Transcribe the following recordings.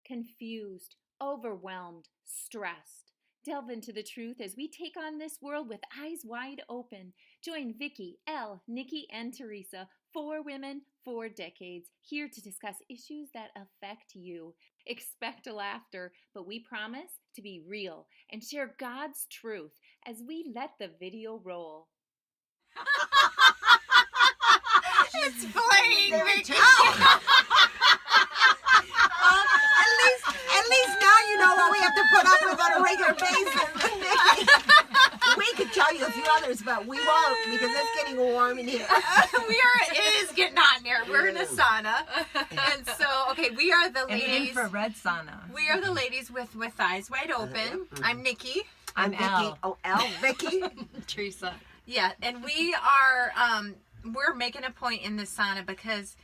confused, overwhelmed, stressed. Delve into the truth as we take on this world with eyes wide open. Join Vicki, Elle, Niccie, and Teresa, 4 women, 4 decades, here to discuss issues that affect you. Expect laughter, but we promise to be real and share God's truth as we let the video roll. It's playing, Vicki. At least now you know what we have to put up with on a regular basis. We could tell you a few others, but we won't because it's getting warm in here. It is getting hot in here. We're in a sauna. And so, okay, we are the An ladies. infrared sauna. We are the ladies with eyes wide open. I'm Niccie. I'm Vicki. Elle. Oh, Elle, Vicki. Teresa. Yeah, and we are, we're making a point in the sauna because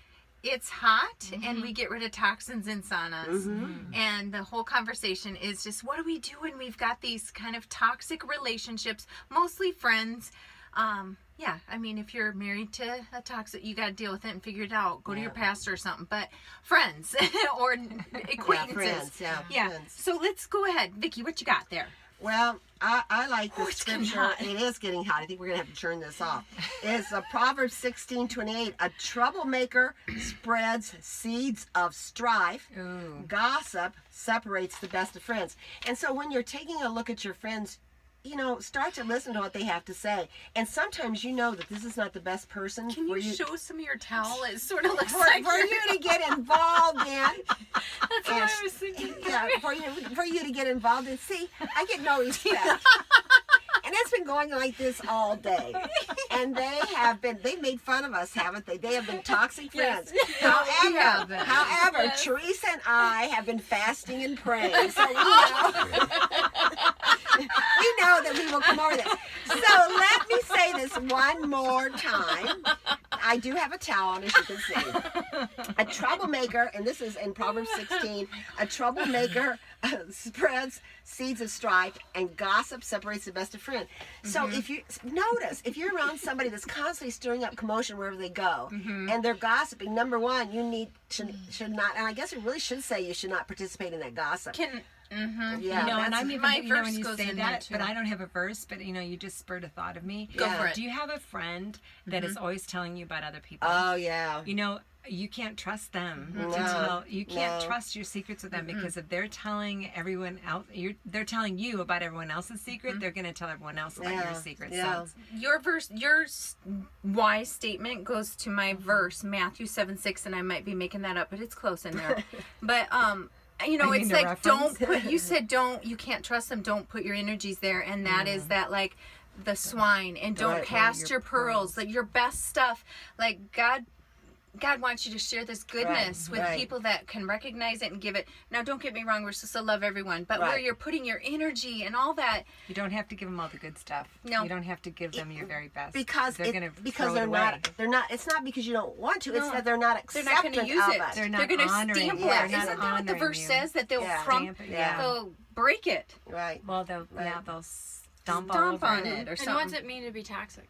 it's hot and we get rid of toxins in saunas. And the whole conversation is just, what do we do when we've got these kind of toxic relationships, mostly friends? Yeah, I mean, if you're married to a toxic, you got to deal with it and figure it out. Go to your pastor or something. But friends or acquaintances. Friends. So let's go ahead. Vicki, what you got there? Well, I like this it's getting scripture. hot. It is getting hot. I think we're going to have to turn this off. It's Proverbs 16:28. A troublemaker spreads seeds of strife. Ooh. Gossip separates the best of friends. And so when you're taking a look at your friends, you know, start to listen to what they have to say. And sometimes you know that this is not the best person Can for you show some of your towel? It sort of looks for like you to get involved in. That's what I was thinking. Yeah, for you to get involved in. See, I get no respect. And it's been going like this all day. And they've made fun of us, haven't they? They have been toxic friends. However, Teresa and I have been fasting and praying. So we know that we will come over this. So let me say this one more time. I do have a towel on, as you can see. A troublemaker, and this is in Proverbs 16, a troublemaker spreads seeds of strife, and gossip separates the best of friends. So if you're around somebody that's constantly stirring up commotion wherever they go, and they're gossiping, number one, you should not, and I guess we really should say you should not participate in that gossip. Yeah, You know, and I'm even my thinking, you know, verse when you goes say in there, that, too. but I don't have a verse, but you know, you just spurred a thought of me. Go for it. Do you have a friend that is always telling you about other people? Oh, yeah. You know, you can't trust them No, to tell. You can't no. trust your secrets with them because if they're telling everyone else, they're telling you about everyone else's secret. They're going to tell everyone else about your secret. Yeah. So Your verse, your wise statement goes to my verse, Matthew 7:6, and I might be making that up, but it's close in there. But you know, I it's need a like reference. don't put. You said you can't trust them. Don't put your energies there, and that is that like the swine, and don't Right. cast your pearls, like your best stuff. Like God wants you to share this goodness with right. people that can recognize it and give it. Now, don't get me wrong, we're supposed to love everyone, but where Right. you're putting your energy and all that. you don't have to give them all the good stuff. No. You don't have to give them your very best Because they're going to they're not. It's not because you don't want to. It's No. that they're not They're accepting not going to use of it. it. They're not They're going to honoring stamp you. it. They're Isn't not that what the honoring verse you. says? That they'll Yeah. crump, Stamp it, yeah. they'll break it, Right. Well, they'll Right. they'll stomp all stomp over on it, or And something. what's it mean to be toxic?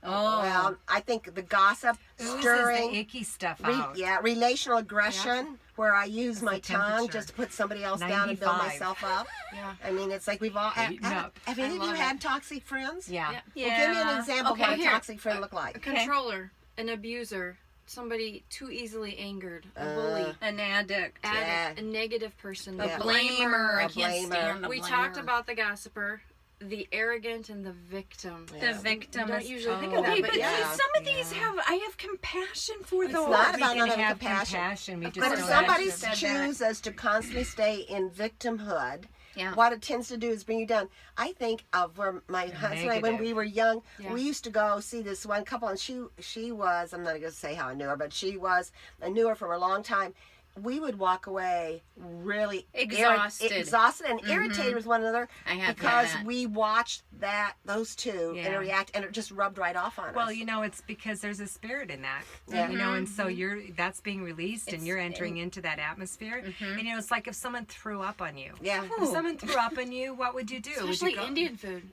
Oh, Well, I think the gossip, Oozes the stirring, icky stuff out. relational aggression, where I use my the tongue temperature. just to put somebody else down and build 95. myself up. Yeah. I mean, it's like we've all. Have Eaten up. any of you love had toxic friends? Yeah. Yeah. yeah. Well, give me an example of Okay, what a here. toxic friend looked A like. controller, an abuser, somebody too easily angered, a bully, An addict. addict, a negative person, Yeah. a Blamer. I A can't blamer. stand the We blamer. talked about the gossiper, the arrogant, and the victim. Yeah. the victim. You don't is- usually think of Okay, that, but yeah. some of these I have compassion for It's those. not we about can not having have compassion. We just But if don't somebody have to- said that. chooses to constantly stay in victimhood, Yeah. what it tends to do is bring you down. I think of where my husband and I, when we were young, Yeah. we used to go see this one couple, and she was, I'm not going to say how I knew her, but I knew her for a long time. We would walk away really Exhausted. exhausted and irritated with one another I have because that. we watched those two Yeah. interact, and it just rubbed right off on Well, us. you know, it's because there's a spirit in that. Yeah. You know, and so that's being released and It's- you're entering into that atmosphere. And you know, it's like if someone threw up on you. Yeah. If someone threw up on you, what would you do? Would you Especially go- Indian food.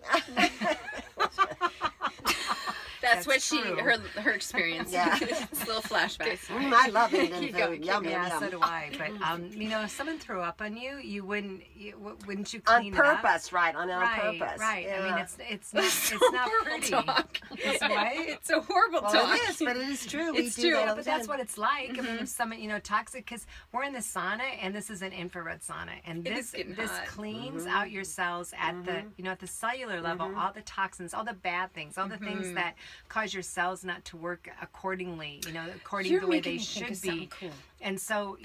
That's what true. her experience. Yeah. It's a little flashbacks. I love Indian Keep going, food. keep Yum, Yeah, yum, so yum. do I. But you know, if someone threw up on you, wouldn't you On clean it up? purpose, right? On Right, purpose. right. I mean, Yeah. it's not pretty. Talk. It's what? It's a horrible Well, talk. it is, but it is true. It's We do true, that all But the that's time. what it's like. I mean, if someone, toxic, because we're in the sauna, and this is an infrared sauna, and It this is getting this hot. cleans out your cells at the at the cellular level, all the toxins, all the bad things, all the things that cause your cells not to work accordingly, according to the way they should be. Cool. And so,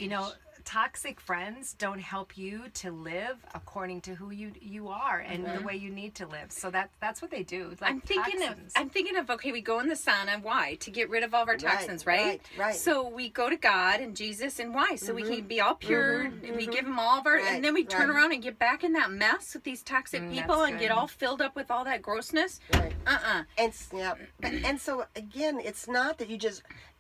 toxic friends don't help you to live according to who you are and the way you need to live. So that's what they do. Like I'm thinking toxins. of okay, we go in the sauna. Why? To get rid of all of our toxins, right? Right. So we go to God and Jesus, and why? So we can be all pure. And we give them all of our, Right, and then we turn right. around and get back in that mess with these toxic people that's and good. get all filled up with all that grossness. Right. And And so again, it's not that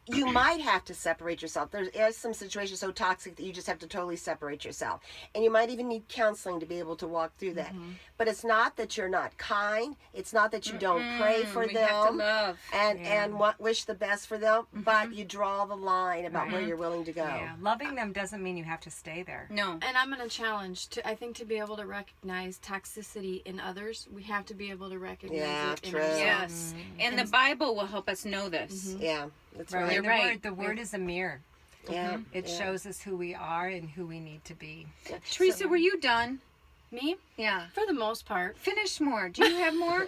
you might have to separate yourself. There's some situations so toxic that you just have to totally separate yourself. And you might even need counseling to be able to walk through that. But it's not that you're not kind. It's not that you don't pray for we them have to love. and wish the best for them, but you draw the line about where you're willing to go. Yeah, loving them doesn't mean you have to stay there. No. And I'm going to challenge I think to be able to recognize toxicity in others, we have to be able to recognize Yeah, it in true. ourselves. Yes. And the Bible will help us know this. Yeah, that's Right. right. You're The right. The word is a mirror. Yeah, It yeah. shows us who we are and who we need to be. Teresa, were you done? Me? Yeah. For the most part. Finish more. Do you have more?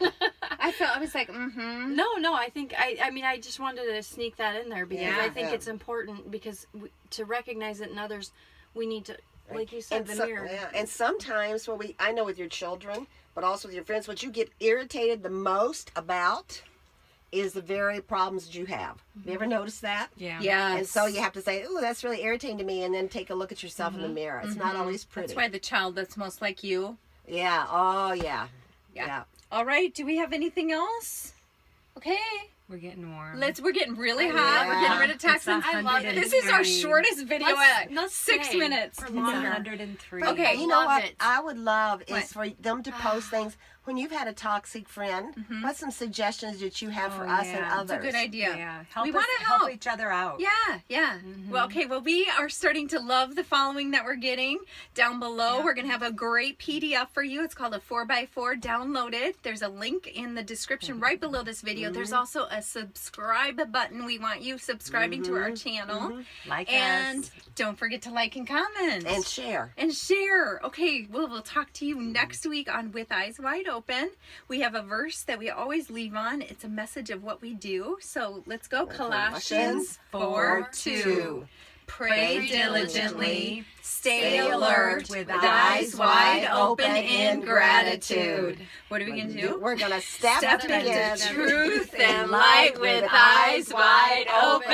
I was like, No, I think I mean I just wanted to sneak that in there because Yeah. I think Yeah. it's important because to recognize it in others, we need to, like you said, And the so- mirror. yeah, and sometimes I know with your children, but also with your friends, what you get irritated the most about is the very problems that you have. You ever noticed that? Yeah. yes. And so you have to say, "Ooh, that's really irritating to me," and then take a look at yourself in the mirror. It's not always pretty. That's why the child that's most like you. Yeah. Oh, yeah. Yeah. Yeah. All right. Do we have anything else? Okay. We're getting warm. We're getting really hot. We're getting rid of It's toxins. I love it. This is our 103. shortest video yet. Let's 6 stay minutes. for It's longer. 103. Okay. You know Love what it. I would love is What? for them to post things when you've had a toxic friend. What's some suggestions that you have for Oh, us yeah. and That's a others? It's a good idea. Yeah. Help We us want to help. each other out. Yeah. Well, okay. Well, we are starting to love the following that we're getting. Down below, we're going to have a great PDF for you. It's called a 4x4. Download it. There's a link in the description right below this video. There's also a subscribe button. We want you subscribing to our channel. Like And us. don't forget to like and comment. And share. And share. Okay, we'll talk to you next week on With Eyes Wide Open. We have a verse that we always leave on. It's a message of what we do. So let's go. Colossians 4:2. Pray diligently, stay alert with eyes wide open in gratitude. What are we going to do? We're going to step Step together. into truth and light with eyes wide open.